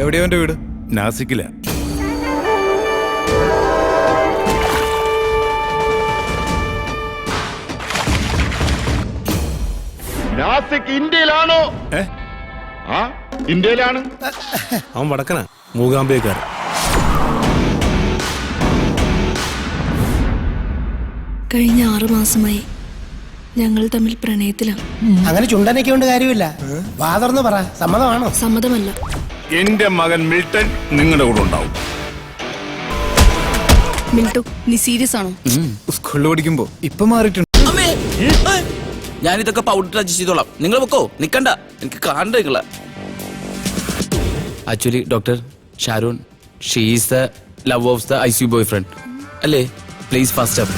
എവിടെയോ എന്റെ വീട്? നാസിക്കില. നാസിക് ഇന്ത്യയിലാണോ? ആ, ഇന്ത്യയിലാണ്. അവൻ വടക്കനാ, മൂകാംബിയക്കാരൻ. കഴിഞ്ഞ 6 മാസമായി ഞങ്ങൾ തമ്മിൽ പ്രണയത്തിലാണ്. അങ്ങനെ ചുണ്ടനൊക്കെ കൊണ്ട് കാര്യമില്ല. വാതർന്ന് പറ, സമ്മതമാണോ? സമ്മതമല്ല. എന്റെ മകൻ മിൽട്ടൺ നിങ്ങളുടെ കൂടെ ഉണ്ടാവും. മിൽട്ടു, നീ സീരിയസ് ആണോ? സ്കൂളിൽ പഠിക്കുമ്പോ ഇപ്പൊ മാറിയിട്ടുണ്ട്. ഞാനിതൊക്കെ പൗഡർ അഡ്ജസ്റ്റ് ചെയ്തോളാം. നിങ്ങൾ വെക്കോ, നിക്കണ്ട, എനിക്ക് കാണണ്ട നിങ്ങളെ. Actually doctor Sharun, she is the love of the ICU boy friend അല്ലേ? Please fast up.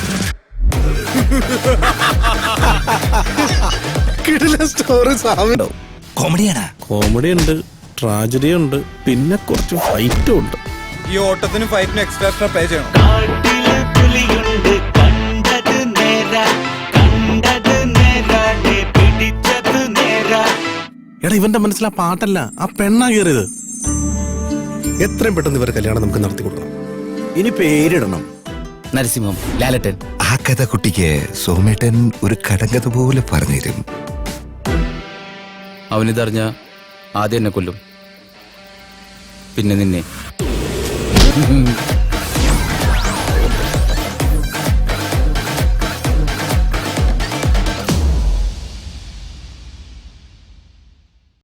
കോമഡി ഉണ്ട്, ട്രാജഡി ഉണ്ട്, പിന്നെ കുറച്ച് ഫൈറ്റും ഉണ്ട്. ഈ ഓട്ടത്തിനും ഫൈറ്റിനും എക്സ്ട്രാ പേ ചെയ്യണം. എടാ, ഇവന്റെ മനസ്സിൽ ആ പാട്ടല്ല, ആ പെണ്ണാ കയറിയത്. എത്രയും പെട്ടെന്ന് ഇവരെ കല്യാണം നമുക്ക് നടത്തി കൊടുക്കണം. ഇനി പേരിടണം. നരസിംഹം, ലാലട്ടൻ. ആ കഥ കുട്ടിക്ക് സോമേട്ടൻ ഒരു കടങ്കഥ പോലെ പറഞ്ഞുതരും. അവനിതറിഞ്ഞ ആദ്യം എന്നെ കൊല്ലും, പിന്നെ നിന്നെ.